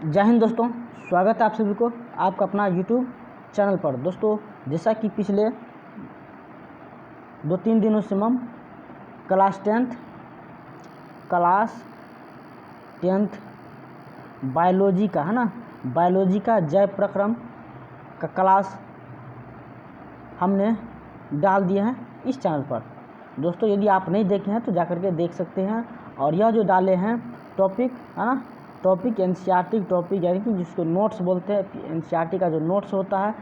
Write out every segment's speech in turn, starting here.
जय हिंद दोस्तों, स्वागत है आप सभी को आपका अपना YouTube चैनल पर। दोस्तों, जैसा कि पिछले 2-3 दिनों से हम क्लास 10th बायोलॉजी का बायोलॉजी का जैव प्रक्रम का क्लास हमने डाल दिए हैं इस चैनल पर। दोस्तों, यदि आप नहीं देखे हैं तो जाकर के देख सकते हैं। और यह जो डाले हैं टॉपिक टॉपिक एनसीईआरटी टॉपिक, यानी कि जिसको नोट्स बोलते हैं। एनसीईआरटी का जो नोट्स होता है,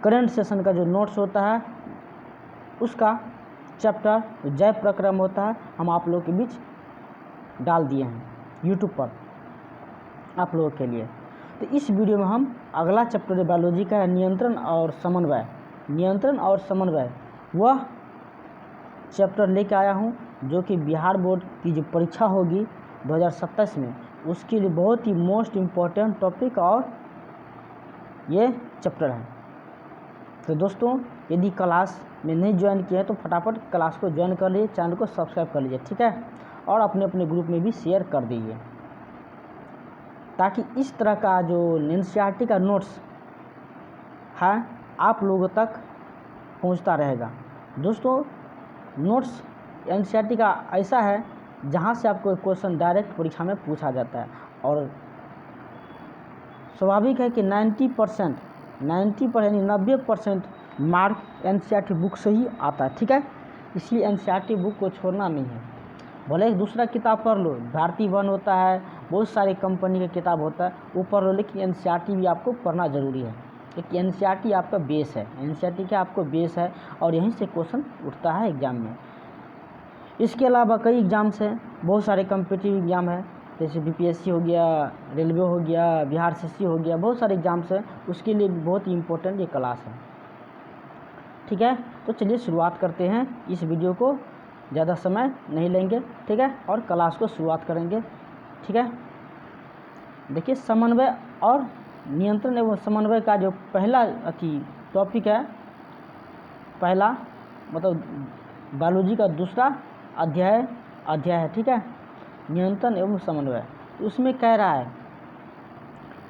करंट सेशन का जो नोट्स होता है, उसका चैप्टर जैव प्रक्रम होता है, हम आप लोगों के बीच डाल दिए हैं यूट्यूब पर आप लोगों के लिए। तो इस वीडियो में हम अगला चैप्टर बायोलॉजी का है नियंत्रण और समन्वय वह चैप्टर लेके आया हूँ, जो कि बिहार बोर्ड की जो परीक्षा होगी 2027 में, उसके लिए बहुत ही मोस्ट इम्पॉर्टेंट टॉपिक और ये चैप्टर है। तो दोस्तों, यदि क्लास में नहीं ज्वाइन किए हैं तो फटाफट क्लास को ज्वाइन कर लीजिए, चैनल को सब्सक्राइब कर लीजिए, ठीक है। और अपने अपने ग्रुप में भी शेयर कर दीजिए, ताकि इस तरह का जो एनसीईआरटी का नोट्स है आप लोगों तक पहुंचता रहेगा। दोस्तों, नोट्स एनसीईआरटी का ऐसा है जहां से आपको क्वेश्चन डायरेक्ट परीक्षा में पूछा जाता है, और स्वाभाविक है कि 90% यानी 90% मार्क एनसीईआरटी बुक से ही आता है, ठीक है। इसलिए एनसीईआरटी बुक को छोड़ना नहीं है। भले ही दूसरा किताब पढ़ लो, भारतीय वन होता है, बहुत सारी कंपनी का किताब होता है, वो पढ़ लो, लेकिन एनसीईआरटी भी आपको पढ़ना ज़रूरी है, क्योंकि एनसीईआरटी आपका बेस है। एनसीईआरटी क्या आपको बेस है, और यहीं से क्वेश्चन उठता है एग्ज़ाम में। इसके अलावा कई एग्ज़ाम्स हैं, बहुत सारे कॉम्पिटिटिव एग्ज़ाम है, जैसे बीपीएससी हो गया, रेलवे हो गया, बिहार सीसी हो गया, बहुत सारे एग्ज़ाम्स हैं। उसके लिए बहुत ही इम्पोर्टेंट ये क्लास है, ठीक है। तो चलिए शुरुआत करते हैं। इस वीडियो को ज़्यादा समय नहीं लेंगे, ठीक है, और क्लास को शुरुआत करेंगे, ठीक है। देखिए, समन्वय और नियंत्रण एवं समन्वय का जो पहला टॉपिक है, पहला मतलब बायोलॉजी का दूसरा अध्याय है, ठीक है, नियंत्रण एवं समन्वय। उसमें कह रहा है,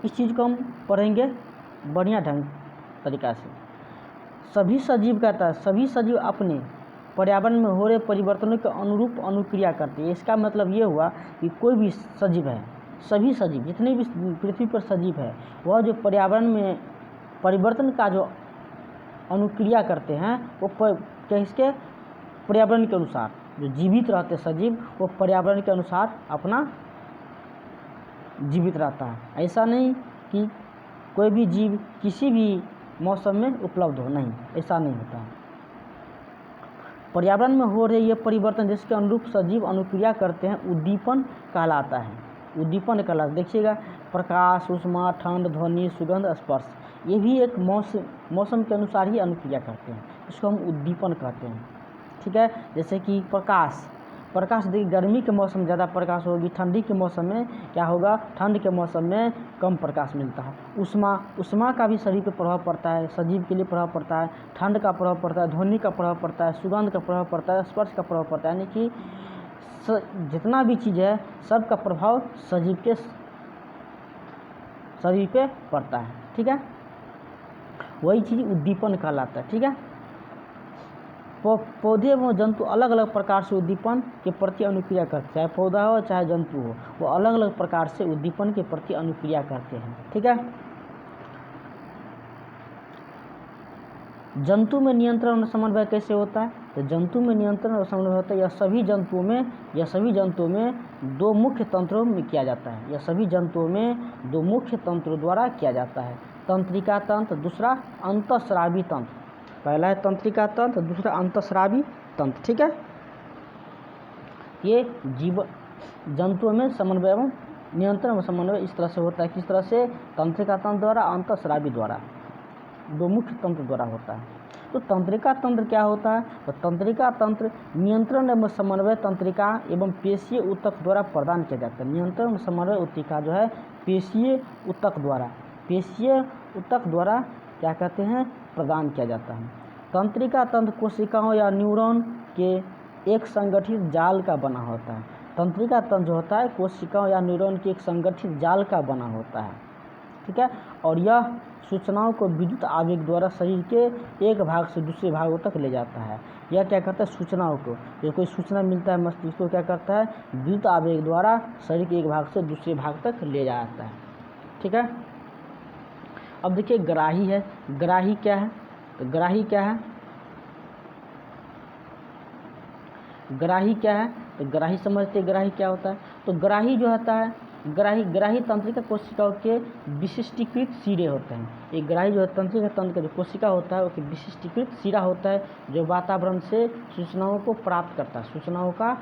इस चीज़ को हम पढ़ेंगे बढ़िया तरीक़ा से। सभी सजीव कहता है, सभी सजीव अपने पर्यावरण में हो रहे परिवर्तनों के अनुरूप अनुक्रिया करते हैं। इसका मतलब ये हुआ कि कोई भी सजीव है, सभी सजीव जितने भी पृथ्वी पर सजीव है, वह जो पर्यावरण में परिवर्तन का जो अनुक्रिया करते हैं, वो किसके पर्यावरण के अनुसार, जो जीवित रहते सजीव वो पर्यावरण के अनुसार अपना जीवित रहता है। ऐसा नहीं कि कोई भी जीव किसी भी मौसम में उपलब्ध हो, नहीं, ऐसा नहीं होता है। पर्यावरण में हो रहे ये परिवर्तन जिसके अनुरूप सजीव अनुक्रिया करते हैं, उद्दीपन कहलाता है। उद्दीपन कहलाता, देखिएगा, प्रकाश, ऊष्मा, ठंड, ध्वनि, सुगंध, स्पर्श, ये भी एक मौसम के अनुसार ही अनुक्रिया करते हैं, इसको हम उद्दीपन कहते हैं, ठीक है। जैसे कि प्रकाश देखिए, गर्मी के मौसम में ज़्यादा प्रकाश होगी, ठंडी के मौसम में क्या होगा, ठंड के मौसम में कम प्रकाश मिलता है। ऊष्मा का भी शरीर पर प्रभाव पड़ता है, सजीव के लिए प्रभाव पड़ता है, ठंड का प्रभाव पड़ता है, ध्वनि का प्रभाव पड़ता है, सुगंध का प्रभाव पड़ता है, स्पर्श का प्रभाव पड़ता है, यानी कि जितना भी चीज़ है सबका प्रभाव सजीव के शरीर पे पड़ता है, ठीक है। वही चीज़ उद्दीपन कहलाता है, ठीक है। पौधे एवं जंतु अलग अलग प्रकार से उद्दीपन के प्रति अनुक्रिया करते हैं, चाहे पौधा हो चाहे जंतु हो, वो अलग अलग प्रकार से उद्दीपन के प्रति अनुक्रिया करते हैं, ठीक है। जंतु में नियंत्रण और समन्वय कैसे होता है? तो जंतु में नियंत्रण और समन्वय होता है, यह सभी जंतुओं में दो मुख्य तंत्रों में किया जाता है। यह सभी जंतुओं में दो मुख्य तंत्रों द्वारा किया जाता है, तंत्रिका तंत्र, दूसरा अंतःस्रावी तंत्र। पहला है तंत्रिका तंत्र, दूसरा अंतःस्रावी तंत्र, ठीक है। ये जंतुओं में समन्वय एवं नियंत्रण व समन्वय इस तरह से होता है, किस तरह से? तंत्रिका तंत्र द्वारा, अंतःस्रावी द्वारा, दो मुख्य तंत्र द्वारा होता है। तो तंत्रिका तंत्र क्या होता है? तो तंत्रिका तंत्र नियंत्रण एवं समन्वय तंत्रिका एवं पेशीय ऊतक द्वारा प्रदान किया जाता है। नियंत्रण एवं समन्वय ऊतक जो है पेशीय ऊतक द्वारा क्या कहते हैं, प्रदान किया जाता है। तंत्रिका तंत्र कोशिकाओं या न्यूरॉन के एक संगठित जाल का बना होता है। तंत्रिका तंत्र जो होता है कोशिकाओं या न्यूरॉन के एक संगठित जाल का बना होता है, ठीक है। और यह सूचनाओं को विद्युत आवेग द्वारा शरीर के एक भाग से दूसरे भागों तक ले जाता है। यह क्या करता है, सूचनाओं को, जो कोई सूचना मिलता है मस्तिष्क को क्या करता है, विद्युत आवेग द्वारा शरीर के एक भाग से दूसरे भाग तक ले जाता है, ठीक है। अब देखिए ग्राही है, ग्राही क्या है, तो ग्राही क्या है, ग्राही क्या है, तो ग्राही समझते हैं ग्राही क्या होता है। तो ग्राही जो होता है, ग्राही तंत्रिका कोशिकाओं के विशिष्टीकृत सिरे होते हैं। एक ग्राही जो है तंत्रिका तंत्र का जो कोशिका होता है वो विशिष्टीकृत सिरा होता है जो वातावरण से सूचनाओं को प्राप्त करता है, सूचनाओं का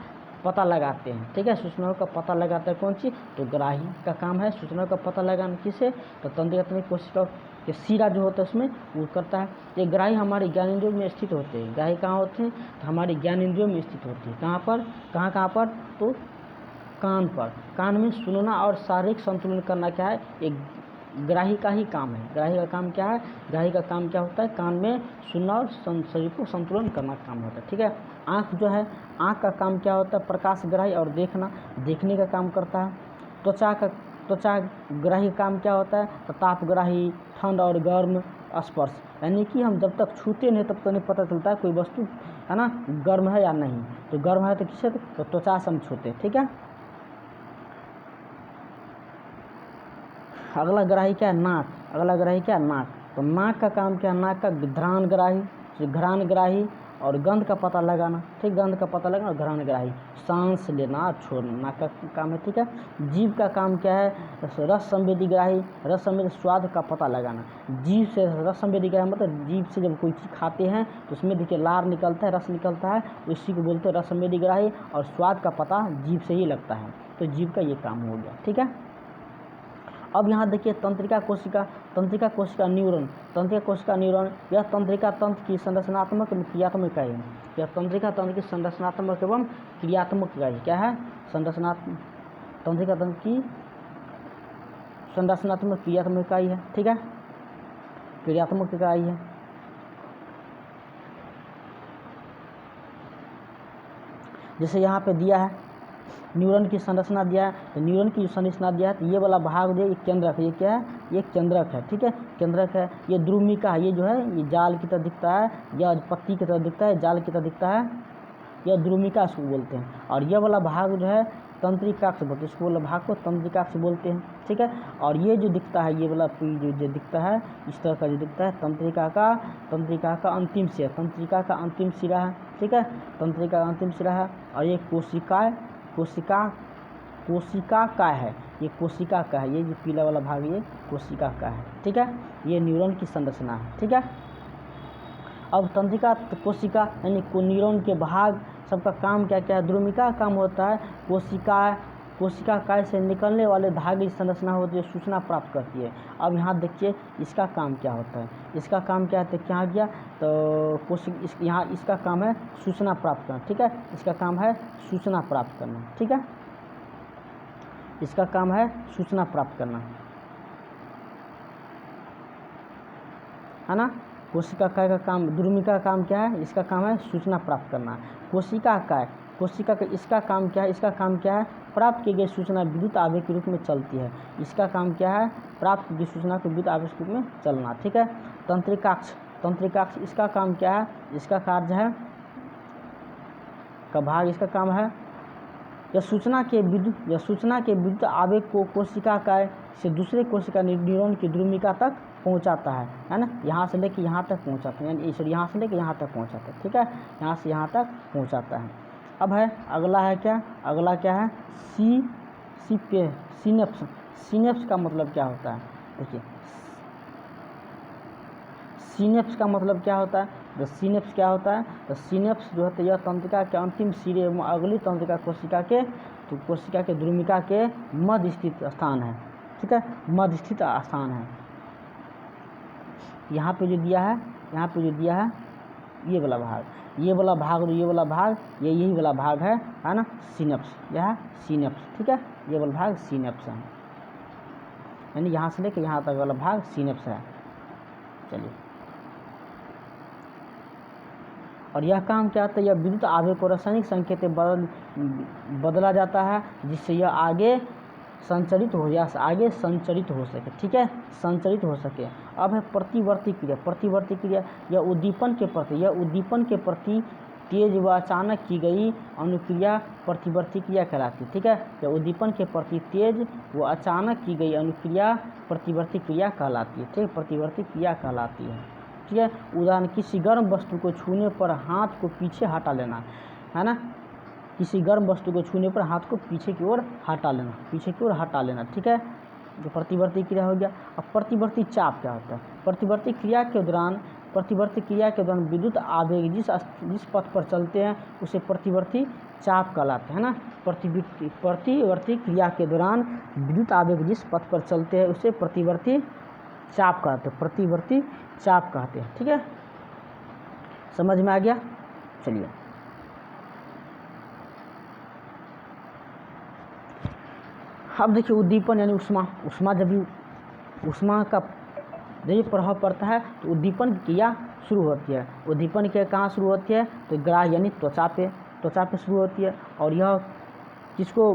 पता लगाते हैं, ठीक है। सूचनाओं का पता लगाता है कौन चीज़, तो ग्राही का काम है सूचनाओं का पता लगाना। किसे, तो तंत्रिका तंत्र कोशिकाओं के सिरा जो होता है उसमें वो करता है। ये ग्राही हमारे ज्ञानेंद्रियों में स्थित होते हैं। ग्राही कहाँ होते हैं, तो हमारे ज्ञानेंद्रियों में स्थित होती है। कहाँ पर, कहाँ पर, तो कान पर। कान में सुनना और शारीरिक संतुलन करना क्या है, एक ग्राही का ही काम है। ग्राही का काम क्या है, ग्राही का काम क्या होता है, कान में सुनना और शरीर को संतुलन करना काम होता है, ठीक है। आँख जो है, आँख का काम क्या होता है, प्रकाश ग्राही और देखना, देखने का काम करता है। त्वचा ग्राही काम क्या होता है, तो ताप ग्राही, ठंड और गर्म स्पर्श, यानी कि हम जब तक छूते नहीं तब तक नहीं पता चलता है कोई वस्तु है ना गर्म है या नहीं। तो गर्म है तो किससे, तो त्वचा से हम छूते, ठीक है। अगला ग्राही क्या है, नाक। अगला ग्राही क्या है, नाक। तो नाक का काम क्या है, नाक का घ्राण ग्राही, घ्राण ग्राही और गंध का पता लगाना, ठीक, गंध का पता लगाना और घ्राण ग्राही, सांस लेना और छोड़ना, नाक का काम है, ठीक है। जीभ का काम क्या है, रस संवेदी ग्राही, रस संवेदी स्वाद का पता लगाना। जीभ से रस संवेदी ग्राही मतलब जीभ से जब कोई चीज़ खाते हैं तो उसमें देखिए लार निकलता है, रस निकलता है, उसी को बोलते हैं रस संवेदी ग्राही। और स्वाद का पता जीभ से ही लगता है, तो जीभ का ये काम हो गया, ठीक है। अब यहाँ देखिए तंत्रिका कोशिका न्यूरॉन, तंत्रिका कोशिका न्यूरॉन, यह तंत्रिका तंत्र की संरचनात्मक एवं क्रियात्मक इकाई है। यह तंत्रिका तंत्र की संरचनात्मक एवं क्रियात्मक इकाई क्या है, तंत्रिका तंत्र की संरचनात्मक क्रियात्मक इकाई है, ठीक है, क्रियात्मक इकाई है। जैसे यहाँ पे दिया है न्यूरॉन की संरचना दिया है, तो न्यूरॉन की संरचना दिया है, तो ये वाला भाग जो है ये केंद्रक है, ये क्या है, ये केंद्रक है, ठीक है, केंद्रक है। ये ध्रुमिका है, ये जो है ये जाल की तरह दिखता है, या पत्ती की तरह दिखता है, जाल की तरह दिखता है, यह ध्रुमिका इसको बोलते हैं। और ये वाला भाग जो है तंत्रिकाक्ष बोलते हैं, इसको वाला भाग को तंत्रिकाक्ष बोलते हैं, ठीक है। और ये जो दिखता है, ये वाला जो दिखता है इस तरह का जो दिखता है तंत्रिका का अंतिम सिरा, तंत्रिका का अंतिम सिरा है, ठीक है, तंत्रिका का अंतिम सिरा है। और ये कोशिका का है, ये कोशिका का है, ये जो पीला वाला भाग ये कोशिका का है, ठीक है। ये न्यूरॉन की संरचना है, ठीक है। अब तंत्रिका कोशिका यानी न्यूरॉन के भाग सबका काम क्या क्या है, ध्रुमिका का काम होता है कोशिका काय से निकलने वाले धागे की संरचना होती है, सूचना प्राप्त करती है। अब यहाँ देखिए इसका काम क्या होता है, इसका काम क्या है, तो क्या गया, तो यहाँ इसका काम है सूचना प्राप्त करना, ठीक है, इसका काम है सूचना प्राप्त करना, ठीक है, इसका काम है सूचना प्राप्त करना, है ना। कोशिका काय का काम, ध्रुमिका का काम क्या है, इसका काम है सूचना प्राप्त करना। कोशिका का इसका काम क्या है, इसका काम क्या है, प्राप्त की गई सूचना विद्युत आवेग के रूप में चलती है। इसका काम क्या है, प्राप्त की गई सूचना को विद्युत आवेग के रूप में चलना, ठीक है। तंत्रिकाक्ष इसका काम क्या है, इसका कार्य है का भाग, इसका काम है यह सूचना के विद्युत आवेग को कोशिका काय से दूसरे कोशिका न्यूरॉन की ध्रुमिका तक पहुंचाता है ना, यहाँ से लेके यहाँ तक पहुंचाता है, यानी यहाँ से लेके यहाँ तक पहुंचाता है, ठीक है, यहाँ से यहाँ तक पहुंचाता है। अब है अगला है क्या, अगला क्या है, सीनेप्स का मतलब क्या होता है, देखिए सीनेप्स का मतलब क्या होता है, तो सीनेप्स क्या होता है, तो सीनेप्स जो होता है यह तंत्रिका के अंतिम सिरे एवं अगली तंत्रिका कोशिका के ध्रुमिका के मध्य स्थित स्थान है, ठीक है, मध्य स्थित स्थान है। यहाँ पे जो दिया है ये वाला भाग यही वाला भाग है ना, सिनेप्स, यह सिनेप्स, ठीक है, ये वाला भाग सिनेप्स है, यानी यहाँ से लेकर यहाँ तक वाला भाग सिनेप्स है। चलिए और यह काम क्या होता है, यह विद्युत आवेग को रासायनिक संकेत में बदला जाता है जिससे यह आगे संचरित हो सके। ठीक है, संचरित हो सके। अब है प्रतिवर्ती क्रिया। प्रतिवर्ती क्रिया यह उद्दीपन के प्रति तेज व अचानक की गई अनुक्रिया प्रतिवर्ती क्रिया कहलाती है। ठीक है, यह उद्दीपन के प्रति तेज व अचानक की गई अनुक्रिया प्रतिवर्ती क्रिया कहलाती है। ठीक, प्रतिवर्ती क्रिया कहलाती है। ठीक है, उदाहरण किसी गर्म वस्तु को छूने पर हाथ को पीछे हटा लेना, है ना, किसी गर्म वस्तु को छूने पर हाथ को पीछे की ओर हटा लेना। ठीक है, जो प्रतिवर्ती क्रिया हो गया। अब प्रतिवर्ती चाप क्या होता है? प्रतिवर्ती क्रिया के दौरान विद्युत आवेग जिस पथ पर चलते हैं उसे प्रतिवर्ती चाप कहलाते हैं ना। प्रतिवर्ती क्रिया के दौरान विद्युत आवेग जिस पथ पर चलते हैं उसे प्रतिवर्ती चाप कहते हैं। ठीक है, समझ में आ गया? चलिए अब देखिए उद्दीपन यानी उष्मा जब उष्मा का जब प्रभाव पड़ता है तो उद्दीपन क्रिया शुरू होती है। उद्दीपन क्रिया कहाँ शुरू होती है? तो ग्राह यानी त्वचा पे शुरू होती है। और यह किसको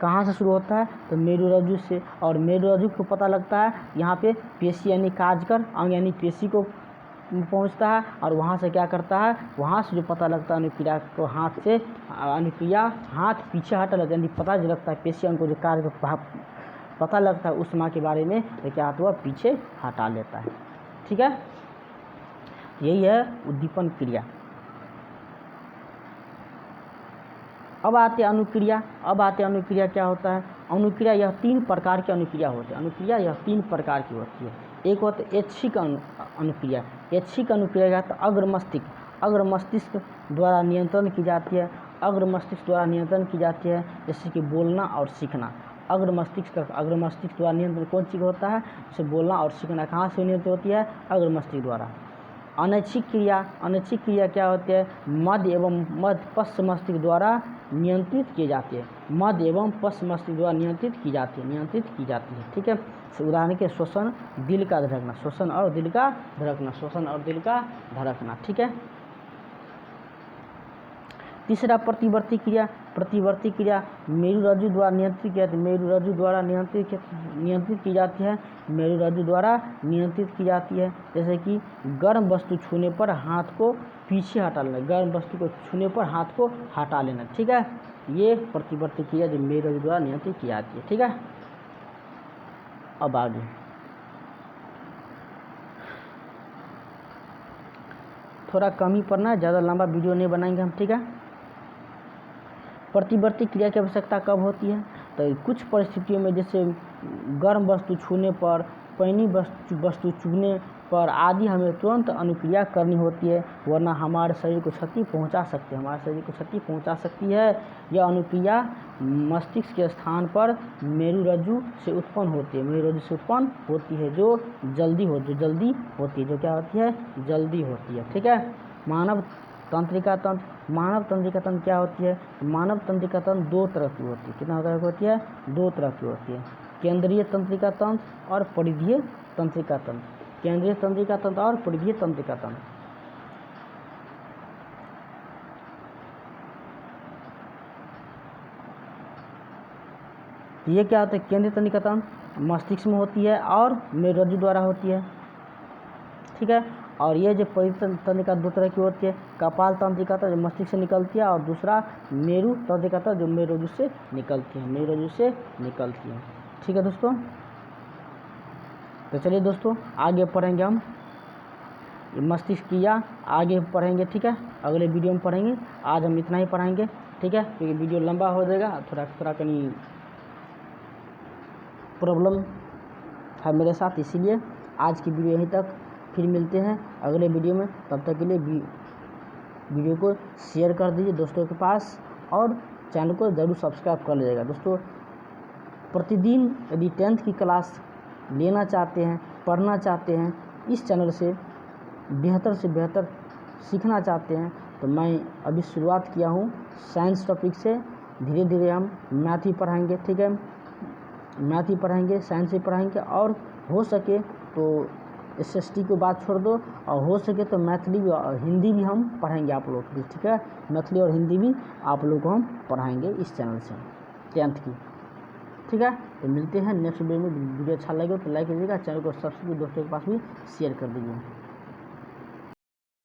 कहाँ से शुरू होता है? तो मेरुरज्जु से। और मेरुरज्जु को पता लगता है यहाँ पे पेशी यानी काजकर अंग यानी पेशी को पहुँचता है और वहाँ से क्या करता है, वहाँ से जो पता लगता है अनुक्रिया को हाथ पीछे हटा लेता है, यानी पता जो लगता है पेशी अंग को जो कार्य पता लगता है उष्मा के बारे में, तो क्या होता है पीछे हटा लेता है। ठीक है, यही है उद्दीपन क्रिया। अब आते अनुक्रिया क्या होता है? अनुक्रिया यह 3 प्रकार की अनुक्रिया होती है। एक होता है ऐच्छिक अनुक्रिया। ऐच्छिक अनुक्रिया का अग्र मस्तिष्क द्वारा नियंत्रण की जाती है। जैसे कि बोलना और सीखना। अग्र मस्तिष्क द्वारा नियंत्रण कौन चीज़ होता है? जैसे बोलना और सीखना कहाँ से नियंत्रित होती है? अग्र मस्तिष्क द्वारा। अनैच्छिक क्रिया क्या होती है? मध्य एवं पश्च मस्तिष्क द्वारा नियंत्रित की जाती है। नियंत्रित की जाती है। ठीक है, उदाहरण के श्वसन, दिल का धड़कना। ठीक है, तीसरा प्रतिवर्ती क्रिया मेरुरज्जु द्वारा नियंत्रित की जाती है। जैसे कि गर्म वस्तु छूने पर हाथ को पीछे हटा लेना। ठीक है, ये प्रतिवर्ती क्रिया जो मेरुरज्जु द्वारा नियंत्रित की जाती है। ठीक है, अब आगे थोड़ा कम ही पढ़ना है, ज़्यादा लंबा वीडियो नहीं बनाएंगे हम। ठीक है, प्रतिवर्ती क्रिया की आवश्यकता कब होती है? तो कुछ परिस्थितियों में, जैसे गर्म वस्तु छूने पर, पैनी वस्तु चुभने पर आदि हमें तुरंत अनुक्रिया करनी होती है, वरना हमारे शरीर को क्षति पहुंचा सकती है। यह अनुक्रिया मस्तिष्क के स्थान पर मेरुरज्जु से उत्पन्न होती है, जो जल्दी होती है। ठीक है, मानव तंत्रिका तंत्र क्या होती है? मानव तंत्रिका तंत्र 2 तरह की होती है। कितना तरह की होती है? 2 तरह की होती है। केंद्रीय तंत्रिका तंत्र और परिधीय तंत्रिका तंत्र। ये क्या होता है? केंद्रीय तंत्रिका तंत्र मस्तिष्क में होती है और मेरुरज्जु द्वारा होती है। ठीक है, और ये जो परिधीय तंत्रिका 2 तरह की होती है। कपाल तंत्रिका जो मस्तिष्क से निकलती है और दूसरा मेरु तंत्रिका जो मेरुरज्जु से निकलती है। ठीक है दोस्तों, तो चलिए दोस्तों आगे पढ़ेंगे हम मस्तिष्क क्रिया, आगे पढ़ेंगे। ठीक है, अगले वीडियो में पढ़ेंगे। आज हम इतना ही पढ़ाएंगे। ठीक है, क्योंकि वीडियो लंबा हो जाएगा, थोड़ा कहीं प्रॉब्लम है मेरे साथ, इसीलिए आज की वीडियो यहीं तक। फिर मिलते हैं अगले वीडियो में। तब तक के लिए वीडियो को शेयर कर दीजिए दोस्तों के पास और चैनल को ज़रूर सब्सक्राइब कर लीजिएगा। दोस्तों प्रतिदिन यदि 10th की क्लास लेना चाहते हैं, पढ़ना चाहते हैं, इस चैनल से बेहतर सीखना चाहते हैं, तो मैं अभी शुरुआत किया हूँ साइंस टॉपिक से। धीरे धीरे हम मैथ ही पढ़ाएंगे। ठीक है, मैथ ही पढ़ाएंगे, साइंस ही पढ़ाएंगे, और हो सके तो SST को बात छोड़ दो, और हो सके तो मैथिली हिंदी भी हम पढ़ाएंगे आप लोग को, ठीक है। मैथिली और हिंदी भी आप लोग को हम पढ़ाएंगे इस चैनल से 10th की, ठीक है। तो मिलते हैं नेक्स्ट वीडियो में। वीडियो अच्छा लगे तो लाइक कीजिएगा, चैनल को सब्सक्राइब दोस्तों के पास भी शेयर कर दीजिए।